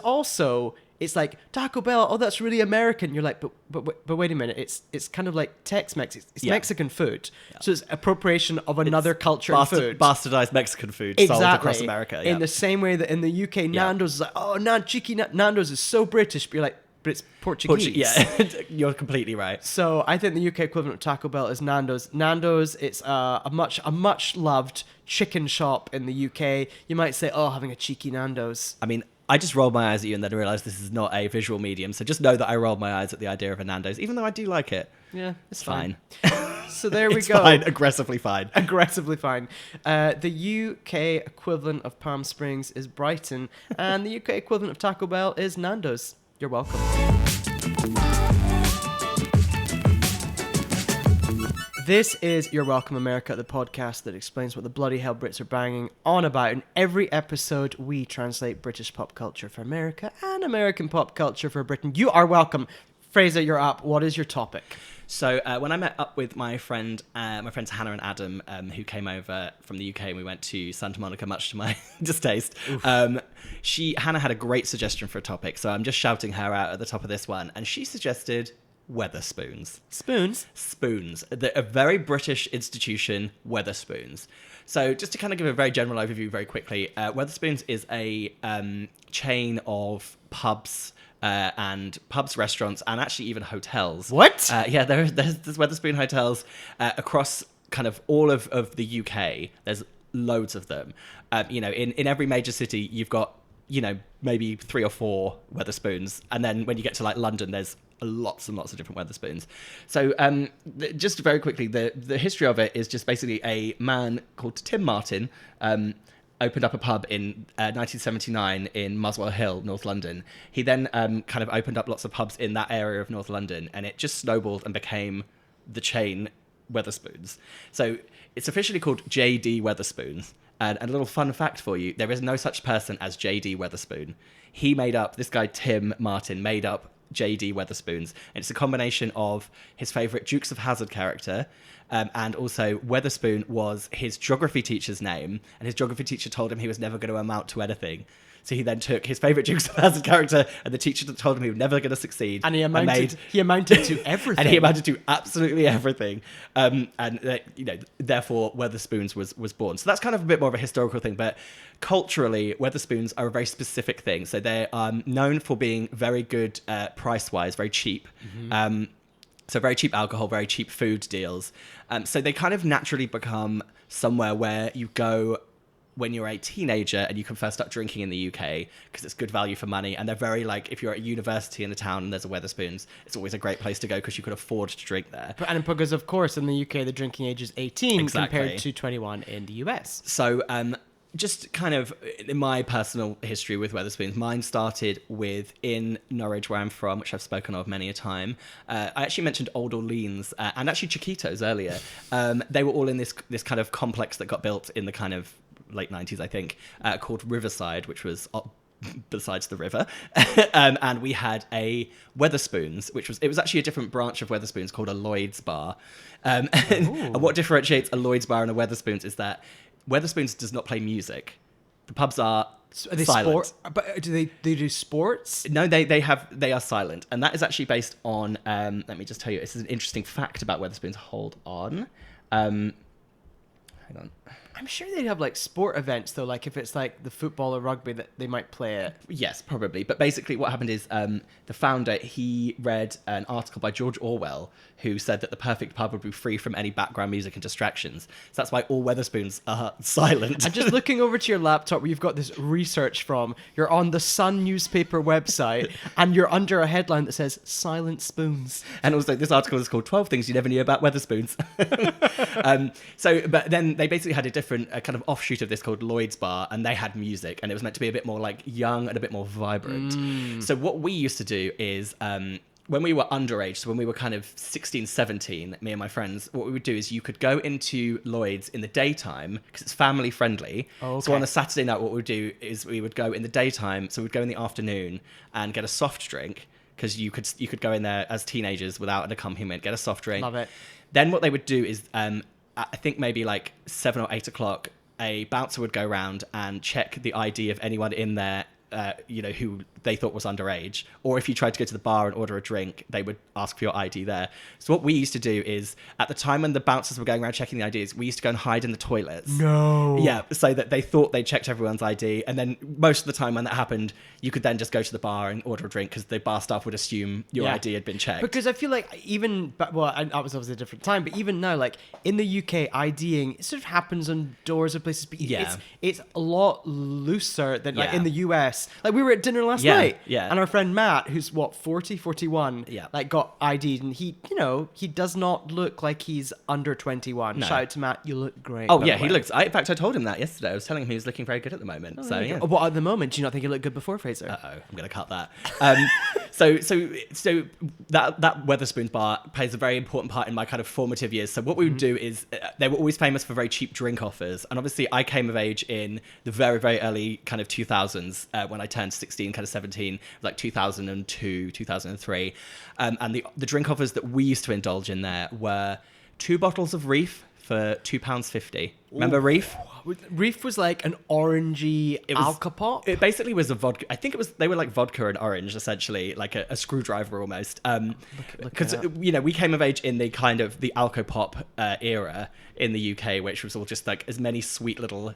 like Taco Bell. Oh, that's really American. You're like, but wait a minute. It's kind of like Tex-Mex. It's Mexican food. Yep. So it's appropriation of another culture and food. Bastardized Mexican food sold across America. Yep. In the same way that in the UK, Nando's is like, oh, Nando's is so British. But you're like, but it's Portuguese. Yeah, you're completely right. So I think the UK equivalent of Taco Bell is Nando's. Nando's, it's a much loved chicken shop in the UK. You might say, oh, having a cheeky Nando's. I mean, I just rolled my eyes at you and then realised this is not a visual medium. So just know that I rolled my eyes at the idea of a Nando's, even though I do like it. Yeah, it's fine. So there we it's go. Fine, aggressively fine. Aggressively fine. The UK equivalent of Palm Springs is Brighton, and the UK equivalent of Taco Bell is Nando's. You're welcome. This is You're Welcome America, the podcast that explains what the bloody hell Brits are banging on about. In every episode, we translate British pop culture for America and American pop culture for Britain. You are welcome. Fraser, you're up. What is your topic? So when I met up with my friends Hannah and Adam, who came over from the UK, and we went to Santa Monica, much to my distaste, Hannah had a great suggestion for a topic. So I'm just shouting her out at the top of this one. And she suggested Wetherspoons. Spoons. A very British institution, Wetherspoons. So just to kind of give a very general overview very quickly, Wetherspoons is a chain of pubs, restaurants, and actually even hotels. What? Yeah, there's Wetherspoon hotels across kind of all of the UK. There's loads of them. In every major city, you've got, maybe 3 or 4 Wetherspoons. And then when you get to like London, there's lots and lots of different Wetherspoons. So just very quickly, the history of it is just basically a man called Tim Martin opened up a pub in 1979 in Muswell Hill, North London. He then kind of opened up lots of pubs in that area of North London, and it just snowballed and became the chain Wetherspoons. So it's officially called J.D. Wetherspoons. And a little fun fact for you, there is no such person as J.D. Wetherspoon. This guy Tim Martin made up J.D. Wetherspoons. And it's a combination of his favourite Dukes of Hazzard character, and also Wetherspoon was his geography teacher's name, and his geography teacher told him he was never going to amount to anything. So he then took his favourite Dukes of Hazzard character, and the teacher told him he was never going to succeed. And he amounted to everything. And he amounted to absolutely everything. Therefore, Wetherspoons was born. So that's kind of a bit more of a historical thing, but culturally, Wetherspoons are a very specific thing. So they're known for being very good price-wise, very cheap. Mm-hmm. So very cheap alcohol, very cheap food deals. So they kind of naturally become somewhere where you go when you're a teenager and you can first start drinking in the UK because it's good value for money. And they're very like, if you're at a university in a town and there's a Wetherspoons, it's always a great place to go because you can afford to drink there. And because, of course, in the UK, the drinking age is 18 compared to 21 in the US. So just kind of in my personal history with Wetherspoons, mine started in Norwich, where I'm from, which I've spoken of many a time. I actually mentioned Old Orleans and actually Chiquitos earlier. They were all in this kind of complex that got built in the kind of late 90s, I think, called Riverside, which was besides the river. And we had a Wetherspoons, it was actually a different branch of Wetherspoons called a Lloyd's bar. And what differentiates a Lloyd's bar and a Wetherspoons is that Wetherspoons does not play music. The pubs are silent. But do they do sports? No, they are silent, and that is actually based on. Let me just tell you, this is an interesting fact about Wetherspoons. Hold on. Hang on. I'm sure they'd have like sport events though, like if it's like the football or rugby that they might play it. Yes, probably. But basically what happened is the founder, he read an article by George Orwell who said that the perfect pub would be free from any background music and distractions. So that's why all Wetherspoons are silent. And just looking over to your laptop where you've got this research from, you're on the Sun newspaper website and you're under a headline that says Silent Spoons. And also this article is called 12 Things You Never Knew About Wetherspoons. But then they basically had a different kind of offshoot of this called Lloyd's Bar, and they had music, and it was meant to be a bit more like young and a bit more vibrant. So what we used to do is when we were underage, so when we were kind of 16, 17, me and my friends, what we would do is you could go into Lloyd's in the daytime because it's family friendly. Oh, okay. So on a Saturday night, what we would do is we would go in the daytime. So we'd go in the afternoon and get a soft drink, because you could go in there as teenagers without an accompaniment, get a soft drink. Love it. Then what they would do is, I think maybe like 7 or 8 o'clock, a bouncer would go around and check the ID of anyone in there, who they thought was underage. Or if you tried to go to the bar and order a drink, they would ask for your ID there. So what we used to do is, at the time when the bouncers were going around checking the IDs, we used to go and hide in the toilets. No. Yeah, so that they thought they checked everyone's ID. And then most of the time when that happened, you could then just go to the bar and order a drink because the bar staff would assume your ID had been checked. Because I feel like that was obviously a different time, but even now, like in the UK, IDing, it sort of happens on doors of places, but it's a lot looser than like in the US. Like we were at dinner last night, and our friend Matt, who's 41, like got ID'd, and he does not look like he's under 21. No. Shout out to Matt, you look great. Oh yeah, he looks. In fact, I told him that yesterday. I was telling him he was looking very good at the moment. What at the moment? Do you not think he looked good before, Fraser? I'm gonna cut that. So that Wetherspoons bar plays a very important part in my kind of formative years. So what we would do is they were always famous for very cheap drink offers, and obviously I came of age in the very, very early kind of 2000s when I turned 16, kind of 17, like 2002, 2003, and the drink offers that we used to indulge in there were 2 bottles of Reef for £2.50. Remember Reef? Reef was like an orangey alcopop. It basically was a vodka. I think they were like vodka and orange, essentially, like a screwdriver almost. Because we came of age in the kind of the alcopop era in the UK, which was all just like as many sweet little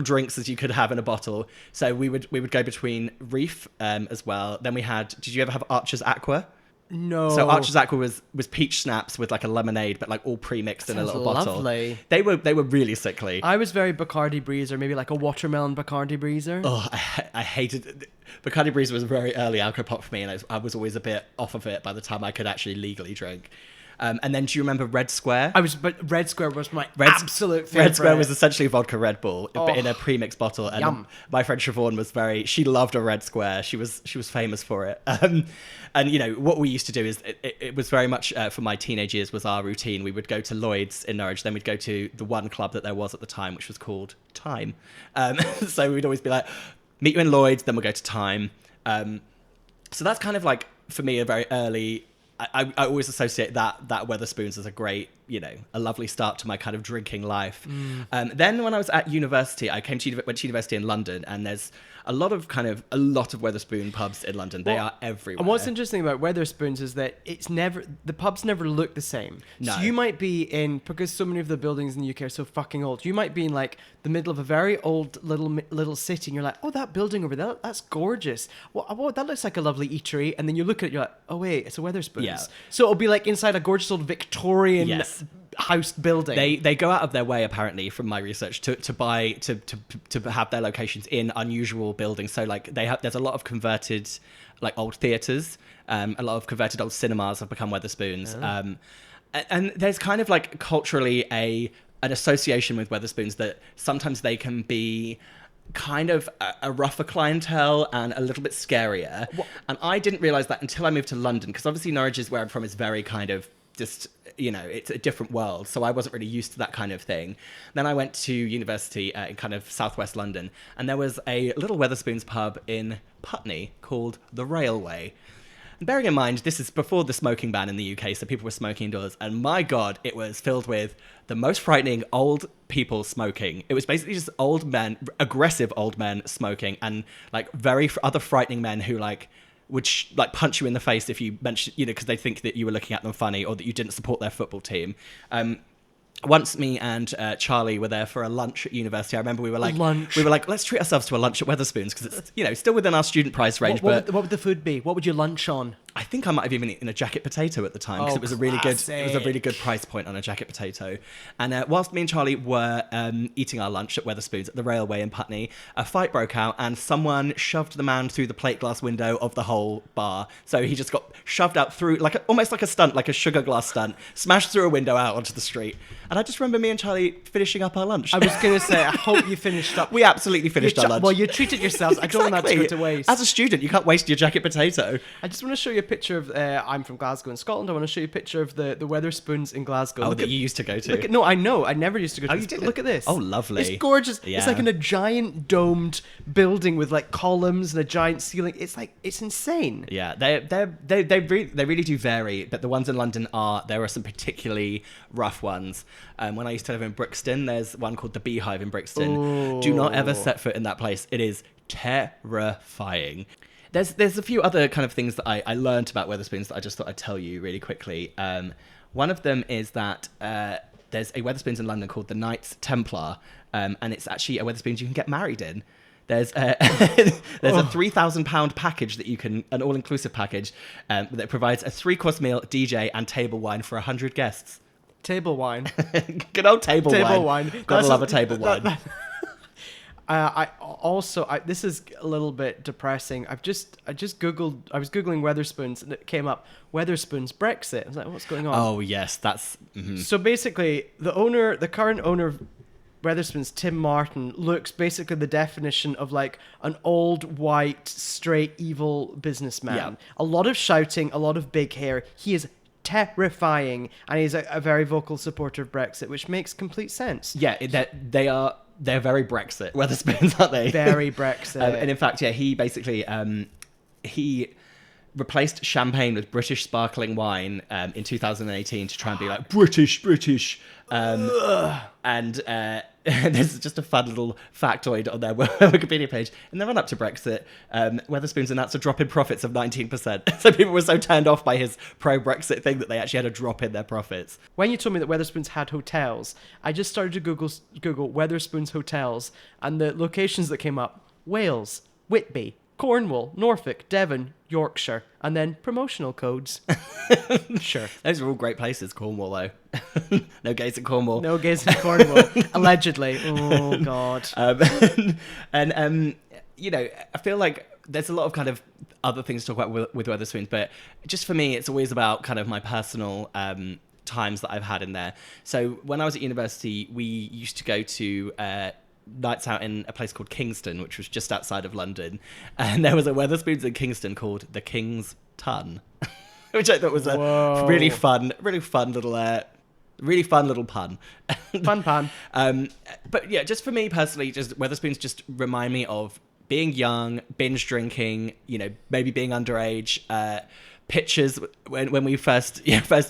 drinks as you could have in a bottle. So we would go between Reef as well. Then we had. Did you ever have Archer's Aqua? No. So Archer's Aqua was peach schnapps with like a lemonade, but like all pre-mixed in a little bottle. Lovely. They were really sickly. I was very Bacardi Breezer, maybe like a watermelon Bacardi Breezer. Oh, I hated it. Bacardi Breezer was a very early alcohol for me, and I was always a bit off of it by the time I could actually legally drink. And then do you remember Red Square? But Red Square was my absolute favorite. Red Square was essentially vodka Red Bull, but in a pre-mixed bottle. And my friend Siobhan she loved a Red Square. She was famous for it. And what we used to do is it was very much for my teenage years was our routine. We would go to Lloyd's in Norwich, then we'd go to the one club that there was at the time, which was called Time. So we'd always be like, meet you in Lloyd's, then we'll go to Time. So that's kind of like for me a very early. I always associate that Wetherspoons as a great, a lovely start to my kind of drinking life. Then when I was at university, I went to university in London, and there's a lot of Wetherspoon pubs in London. They are everywhere. And what's interesting about Wetherspoons is that the pubs never look the same. No. So you might be because so many of the buildings in the UK are so fucking old, you might be in like the middle of a very old little city, and you're like, oh, that building over there, that's gorgeous. Well, that looks like a lovely eatery. And then you look at it, you're like, oh wait, it's a Wetherspoons. Yeah. So it'll be like inside a gorgeous old Victorian house building. They go out of their way, apparently, from my research, to have their locations in unusual buildings. So like there's a lot of converted like old theatres, a lot of converted old cinemas have become Wetherspoons. And there's kind of like culturally an association with Wetherspoons that sometimes they can be kind of a rougher clientele and a little bit scarier. And I didn't realise that until I moved to London, because obviously Norwich is where I'm from, is very kind of just, it's a different world. So I wasn't really used to that kind of thing. Then I went to university in kind of southwest London, and there was a little Wetherspoons pub in Putney called The Railway. And bearing in mind, this is before the smoking ban in the UK, so people were smoking indoors. And my God, it was filled with the most frightening old people smoking. It was basically just old men, aggressive old men smoking, and like very other frightening men who like would punch you in the face if you mentioned, because they think that you were looking at them funny or that you didn't support their football team. Once me and Charlie were there for a lunch at university, I remember we were like, let's treat ourselves to a lunch at Wetherspoons, because it's, still within our student price range. What would the food be? What would you lunch on? I think I might have even eaten a jacket potato at the time, because it was a really good price point on a jacket potato. And whilst me and Charlie were eating our lunch at Wetherspoons at the Railway in Putney, a fight broke out, and someone shoved the man through the plate glass window of the whole bar. So he just got shoved out through almost like a stunt, like a sugar glass stunt, smashed through a window out onto the street. And I just remember me and Charlie finishing up our lunch. I was going to say, I hope you finished up. We absolutely finished our lunch. Well, you treated yourselves. I don't want that to go to waste. As a student, you can't waste your jacket potato. I just want to show you a picture of. I'm from Glasgow in Scotland. I want to show you a picture of the Wetherspoons in Glasgow. Oh, that you used to go to. No, I know. I never used to go to. Oh, this. you didn't? Look at this. Oh, lovely. It's gorgeous. Yeah. It's like in a giant domed building with like columns and a giant ceiling. It's insane. Yeah, they really do vary, but the ones in London there are some particularly rough ones. When I used to live in Brixton, there's one called the Beehive in Brixton. Ooh. Do not ever set foot in that place. It is terrifying. There's a few other kind of things that I learned about Wetherspoons that I just thought I'd tell you really quickly. One of them is that there's a Wetherspoons in London called the Knights Templar, and it's actually a Wetherspoons you can get married in. There's a £3,000 package that you can, an all-inclusive package that provides a 3-course meal, DJ, and table wine for 100 guests. Table wine. Good old table wine. Gotta That's love a table wine. This is a little bit depressing. I was googling Wetherspoons and it came up Wetherspoons Brexit. I was like, what's going on? Oh yes, that's So basically the current owner of Wetherspoons, Tim Martin, looks basically the definition of like an old white straight evil businessman. Yeah. A lot of shouting, a lot of big hair. He is terrifying, and he's a very vocal supporter of Brexit, which makes complete sense. Yeah, they're very Brexit Wetherspoons, aren't they? Very Brexit. And in fact, yeah, he basically he replaced champagne with British sparkling wine in 2018 to try and be like British. And there's just a fun little factoid on their Wikipedia page. In the run-up to Brexit, Wetherspoons announced a drop in profits of 19%. So people were so turned off by his pro-Brexit thing that they actually had a drop in their profits. When you told me that Wetherspoons had hotels, I just started to Google Wetherspoons hotels, and the locations that came up: Wales, Whitby, Cornwall, Norfolk, Devon, Yorkshire, and then promotional codes. Sure. Those are all great places, Cornwall, though. No gays in Cornwall. No gays in Cornwall. Allegedly. Oh, God. You know, I feel like there's a lot of kind of other things to talk about with Wetherspoons, but just for me, it's always about kind of my personal times that I've had in there. So when I was at university, we used to go to nights out in a place called Kingston, which was just outside of London, and there was a Wetherspoons in Kingston called the King's Tun, which I thought was a really fun little pun. Fun pun. But yeah, just for me personally, just Wetherspoons just remind me of being young, binge drinking, you know, maybe being underage. Pictures when we first learning how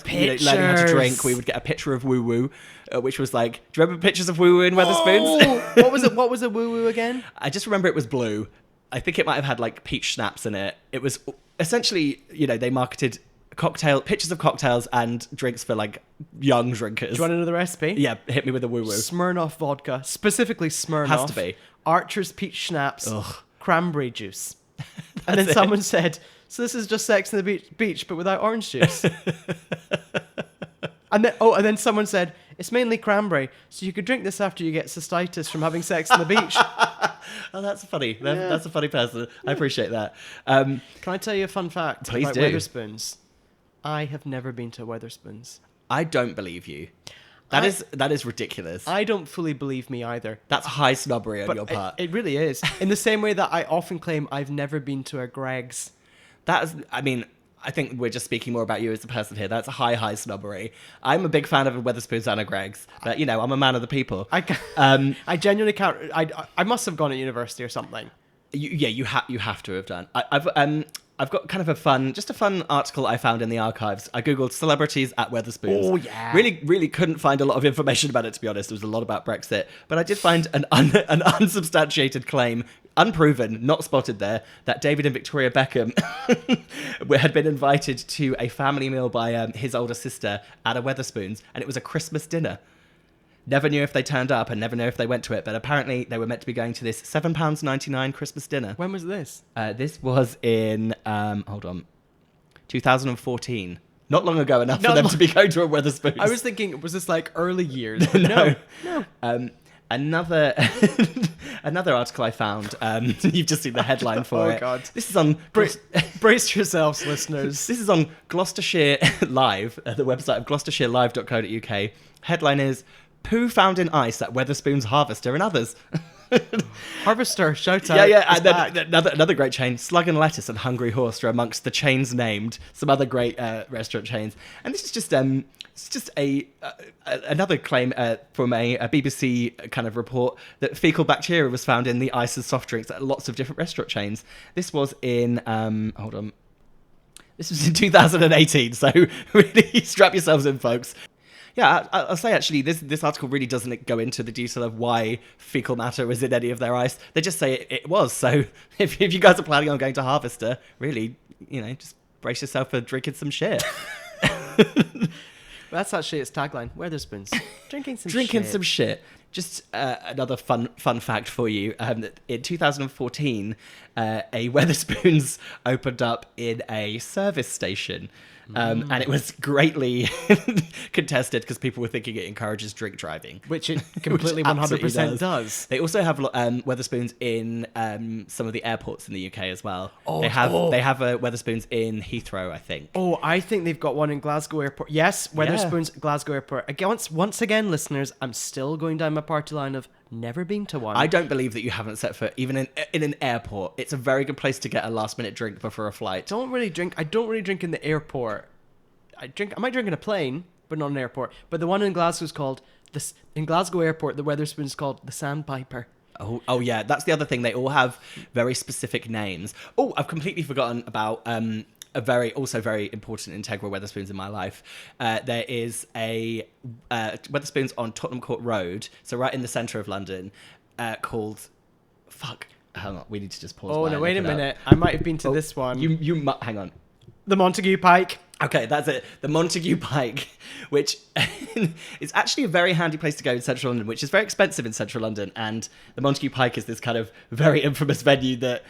to drink, we would get a picture of Woo Woo, which was like, do you remember pictures of Woo Woo in Wetherspoons? Oh, what was it? What was a Woo Woo again? I just remember it was blue. I think it might have had like peach schnapps in it. It was essentially, you know, they marketed pictures of cocktails and drinks for like young drinkers. Do you want to know the recipe? Yeah, hit me with a Woo Woo. Smirnoff vodka, specifically Smirnoff. Has to be. Archer's peach schnapps, Ugh. Cranberry juice. And then someone said, so this is just Sex on the Beach, but without orange juice. and then someone said, it's mainly cranberry, so you could drink this after you get cystitis from having sex on the beach. Oh, that's funny. That's a funny person. I appreciate that. Can I tell you a fun fact Please about do. Wetherspoons? I have never been to Wetherspoons. I don't believe you. That is ridiculous. I don't fully believe me either. That's high snobbery on your part. It really is. In the same way that I often claim I've never been to a Greg's. I think we're just speaking more about you as a person here. That's a high snobbery. I'm a big fan of a Wetherspoons and a Greg's, but you know, I'm a man of the people. I genuinely can't. I must have gone at university or something. You have to have done. I've got kind of a fun article I found in the archives. I googled celebrities at Wetherspoons. Oh yeah. Really couldn't find a lot of information about it, to be honest. There was a lot about Brexit, but I did find an unsubstantiated claim, unproven, not spotted there, that David and Victoria Beckham had been invited to a family meal by his older sister at a Wetherspoons, and it was a Christmas dinner. Never knew if they turned up and never knew if they went to it, but apparently they were meant to be going to this £7.99 Christmas dinner. When was this? This was in 2014. Not long ago enough for them to be going to a Wetherspoons. I was thinking, was this like early years? No. Another article I found. You've just seen the headline for it. Oh God! This is on. Brace yourselves, listeners. This is on Gloucestershire Live, the website of gloucestershirelive.co.uk. Headline is: Poo found in ice at Wetherspoons Harvester and others. Harvester, shout out. Yeah. It's And then back. another great chain, Slug and Lettuce and Hungry Horse are amongst the chains named. Some other great restaurant chains. And this is just it's just another claim from a BBC kind of report that fecal bacteria was found in the ice and soft drinks at lots of different restaurant chains. This was in hold on. This was in 2018, so really strap yourselves in, folks. Yeah, I'll say actually, this article really doesn't go into the detail of why fecal matter was in any of their ice. They just say it was. So if you guys are planning on going to Harvester, really, just brace yourself for drinking some shit. That's actually its tagline. Wetherspoons. Drinking Some shit. Just another fun fact for you. That in 2014, a Wetherspoons opened up in a service station. And it was greatly contested because people were thinking it encourages drink driving. Which it completely Which absolutely 100% does. They also have Wetherspoons in some of the airports in the UK as well. Oh, they have a Wetherspoons in Heathrow, I think. Oh, I think they've got one in Glasgow Airport. Yes, Wetherspoons, Glasgow Airport. Again, once again, listeners, I'm still going down my party line of never been to one. I don't believe that you haven't set foot even in an airport. It's a very good place to get a last minute drink before a flight. I don't really drink in the airport. I might drink in a plane, but not in an airport. But the one in Glasgow is called in Glasgow Airport. The Wetherspoons is called the Sandpiper. Oh yeah, that's the other thing. They all have very specific names. Oh, I've completely forgotten about a very important integral Wetherspoons in my life. There is a Wetherspoons on Tottenham Court Road, so right in the centre of London, called hang on, we need to just pause. Oh no, wait a minute. I might have been to this one. Hang on. The Montague Pike. Okay, that's it. The Montague Pike, which is actually a very handy place to go in central London, which is very expensive in central London. And the Montague Pike is this kind of very infamous venue that,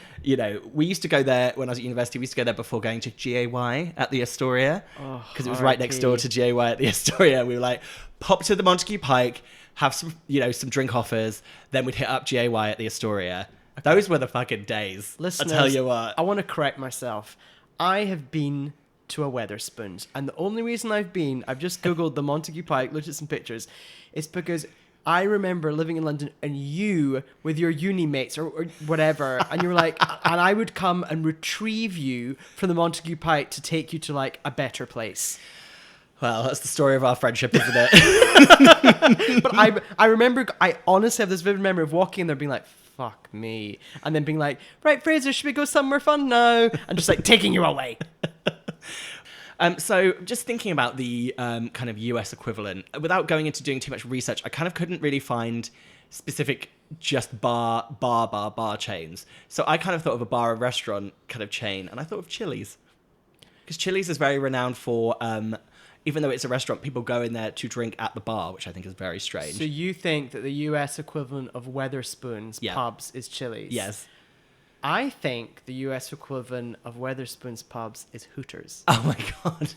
we used to go there when I was at university. We used to go there before going to GAY at the Astoria, because it was right next door to GAY at the Astoria. We were like, pop to the Montague Pike, have some, some drink offers, then we'd hit up GAY at the Astoria. Okay. Those were the fucking days. Listeners, I tell you what. I want to correct myself. I have been to a Wetherspoons, and the only reason I've just googled the Montague Pike, looked at some pictures, it's because I remember living in London and you with your uni mates or whatever, and you were like, and I would come and retrieve you from the Montague Pike to take you to like a better place. Well, that's the story of our friendship, isn't it? But I remember, I honestly have this vivid memory of walking in there being like, fuck me, and then being like, right, Frazer, should we go somewhere fun now? And just like taking you away. So just thinking about the kind of US equivalent, without going into doing too much research, I kind of couldn't really find specific just bar chains. So I kind of thought of a bar and restaurant kind of chain, and I thought of Chili's. Because Chili's is very renowned for, even though it's a restaurant, people go in there to drink at the bar, which I think is very strange. So you think that the US equivalent of Wetherspoons pubs is Chili's? Yes. I think the US equivalent of Wetherspoons pubs is Hooters. Oh my God.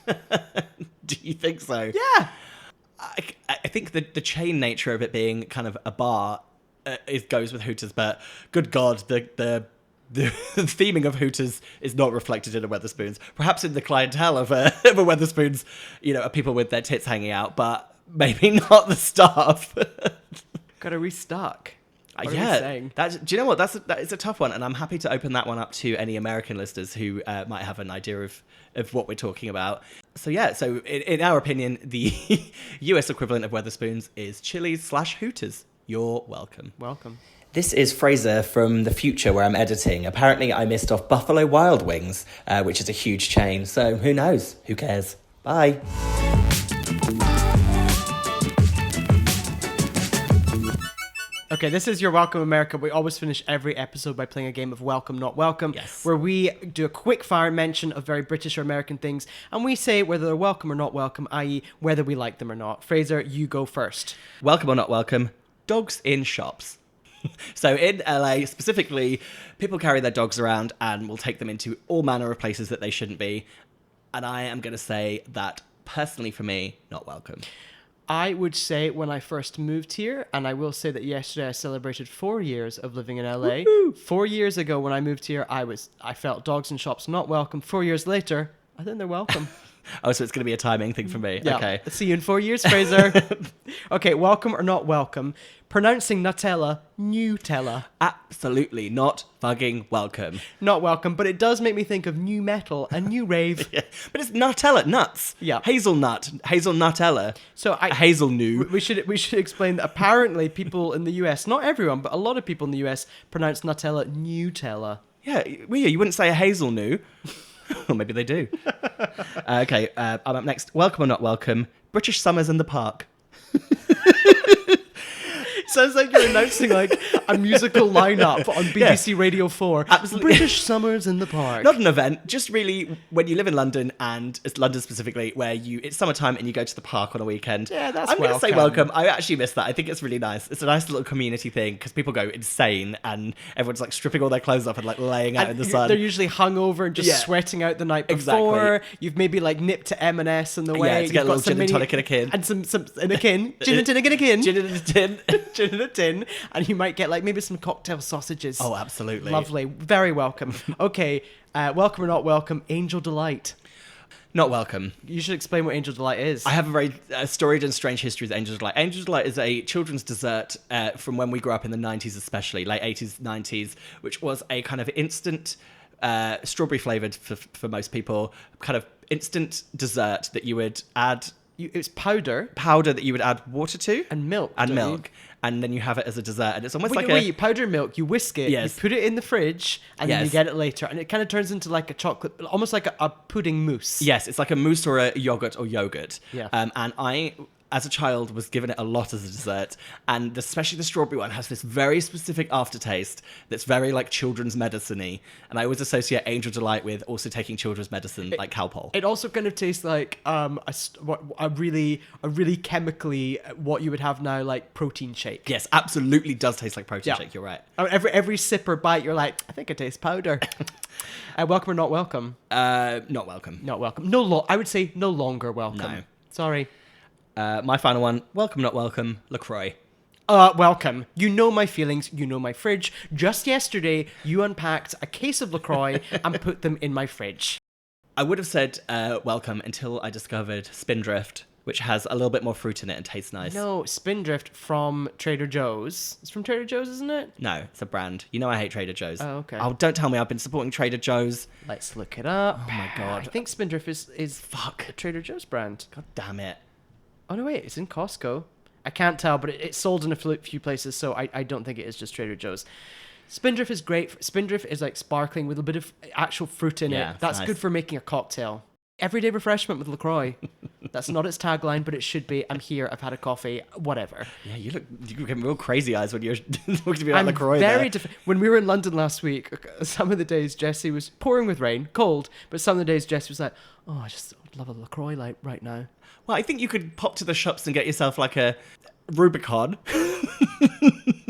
Do you think so? Yeah. I think the chain nature of it being kind of a bar goes with Hooters, but good God, the theming of Hooters is not reflected in a Wetherspoons. Perhaps in the clientele of a Wetherspoons, are people with their tits hanging out, but maybe not the staff. Gotta restock. What Yeah, do you know what? That is a tough one, and I'm happy to open that one up to any American listeners who might have an idea of what we're talking about. So in our opinion, the US equivalent of Wetherspoons is Chili's / Hooters. You're welcome. Welcome. This is Frazer from the future where I'm editing. Apparently I missed off Buffalo Wild Wings, which is a huge chain. So who knows? Who cares? Bye. Okay, this is your Welcome America. We always finish every episode by playing a game of Welcome, Not Welcome, yes, where we do a quick fire mention of very British or American things, and we say whether they're welcome or not welcome, i.e. whether we like them or not. Frazer, you go first. Welcome or not welcome, dogs in shops. So in LA, specifically, people carry their dogs around and will take them into all manner of places that they shouldn't be. And I am going to say that, personally for me, not welcome. I would say when I first moved here, and I will say that yesterday I celebrated 4 years of living in LA. Woo-hoo! 4 years ago when I moved here, I felt dogs in shops not welcome. 4 years later, I think they're welcome. Oh, so it's going to be a timing thing for me. Yeah. Okay. See you in 4 years, Fraser. Okay, welcome or not welcome. Pronouncing Nutella, Nutella. Absolutely not fucking welcome. Not welcome, but it does make me think of new metal and new rave. Yeah. But it's Nutella, nuts. Yeah. Hazelnutella. So Hazelnu. We should explain that apparently people in the US, not everyone, but a lot of people in the US pronounce Nutella Nutella. Yeah, well, you wouldn't say a hazelnu. Or maybe they do. Okay, I'm up next. Welcome or not welcome. British Summers in the Park. Sounds like you're announcing like a musical lineup on BBC Radio 4. Absolutely. British Summers in the Park. Not an event, just really when you live in London, and it's London specifically, where it's summertime and you go to the park on a weekend. Yeah, that's I'm going to say welcome. welcome. I actually miss that. I think it's really nice. It's a nice little community thing because people go insane and everyone's like stripping all their clothes off and like laying out in the sun. They're usually hungover and just sweating out the night before. Exactly. You've maybe like nipped to M&S on the way. To get a little gin and tonic in a tin. And some in a tin. Gin and tonic in a tin. Gin in a tin. Gin in a tin. And you might get like maybe some cocktail sausages. Oh, absolutely. Lovely. Very welcome. Okay, welcome or not welcome, Angel Delight. Not welcome. You should explain what Angel Delight is. I have a very storied and strange history with Angel Delight. Angel Delight is a children's dessert from when we grew up in the 90s especially, late 80s, 90s, which was a kind of instant, strawberry flavoured for most people, kind of instant dessert that you would add... It's powder that you would add water to. and milk. And don't milk. you? And then you have it as a dessert. And it's almost Wait, powder milk, you whisk it, Yes. you put it in the fridge, and then you Yes. get it later. And it kind of turns into like a chocolate, almost like a pudding mousse. Yes, it's like a mousse or a yogurt. Yeah. And I, as a child, was given it a lot as a dessert. And especially the strawberry one has this very specific aftertaste that's very like children's medicine-y. And I always associate Angel Delight with also taking children's medicine, like Calpol. It also kind of tastes like a really chemically what you would have now, like protein shake. Yes, absolutely does taste like protein shake, you're right. Every sip or bite, you're like, I think it tastes powder. Welcome or not welcome? Not welcome. Not welcome. I would say no longer welcome. No. Sorry. My final one, welcome, not welcome, LaCroix. Welcome. You know my feelings. You know my fridge. Just yesterday, you unpacked a case of LaCroix and put them in my fridge. I would have said welcome until I discovered Spindrift, which has a little bit more fruit in it and tastes nice. No, Spindrift from Trader Joe's. It's from Trader Joe's, isn't it? No, it's a brand. You know I hate Trader Joe's. Oh, okay. Oh, don't tell me I've been supporting Trader Joe's. Let's look it up. Oh my God. I think Spindrift is a Trader Joe's brand. God damn it. Oh, no, wait. It's in Costco. I can't tell, but it's sold in a few places, so I don't think it is just Trader Joe's. Spindrift is great. Spindrift is like sparkling with a bit of actual fruit in it. That's nice. good for making a cocktail. Everyday refreshment with LaCroix. That's not its tagline, but it should be. I'm here. I've had a coffee. Whatever. Yeah, you get real crazy eyes when you're talking to me about I'm LaCroix very there. when we were in London last week, some of the days Jessie was pouring with rain, cold, but some of the days Jessie was like, oh, I just love a LaCroix light right now. Well, I think you could pop to the shops and get yourself like a Rubicon.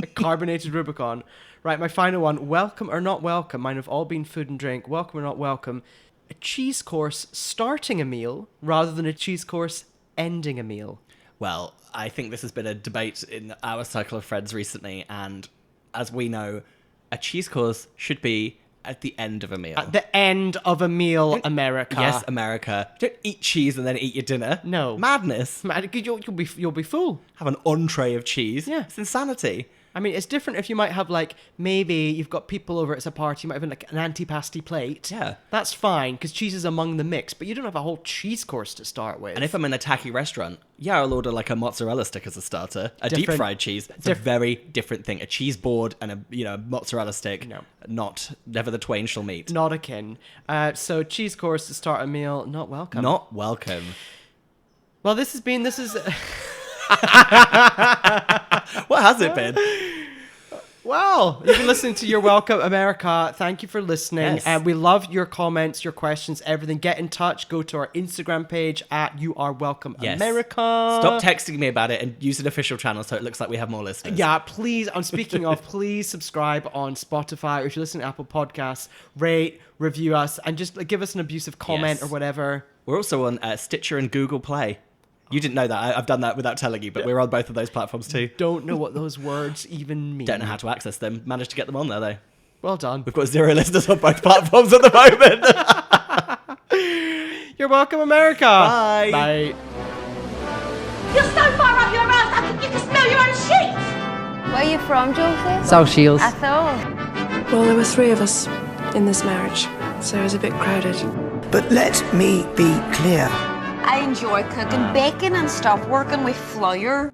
A carbonated Rubicon. Right, my final one. Welcome or not welcome. Mine have all been food and drink. Welcome or not welcome. A cheese course starting a meal rather than a cheese course ending a meal. Well, I think this has been a debate in our circle of friends recently, and as we know, a cheese course should be at the end of a meal. At the end of a meal, America. Yes, America. Don't eat cheese and then eat your dinner. No. Madness. You'll be full. Have an entree of cheese. Yeah. It's insanity. I mean, it's different if you might have, like, maybe you've got people over, it's a party, you might have like an antipasti plate. Yeah. That's fine, because cheese is among the mix, but you don't have a whole cheese course to start with. And if I'm in a tacky restaurant, I'll order like a mozzarella stick as a starter. A deep fried cheese. It's a very different thing. A cheese board and a mozzarella stick. No. Never the twain shall meet. Not akin. So cheese course to start a meal, not welcome. Not welcome. Well, this is... What has it been? Well, you've been listening to You're Welcome, America. Thank you for listening. Yes. And we love your comments, your questions, everything. Get in touch. Go to our Instagram page at You Are Welcome, America. Stop texting me about it and use an official channel so it looks like we have more listeners. Yeah, please. I'm speaking of, please subscribe on Spotify, or if you listen to Apple Podcasts, rate, review us, and just give us an abusive comment or whatever. We're also on Stitcher and Google Play. You didn't know that. I've done that without telling you, but we're on both of those platforms too. Don't know what those words even mean. Don't know how to access them. Managed to get them on there though. Well done. We've got 0 listeners on both platforms at the moment. You're welcome, America. Bye. Bye. You're so far up your ass, you can smell your own shit. Where are you from, Joseph? South Shields. I thought. Well, there were 3 of us in this marriage, so it was a bit crowded. But let me be clear. I enjoy cooking bacon and stuff, working with flour.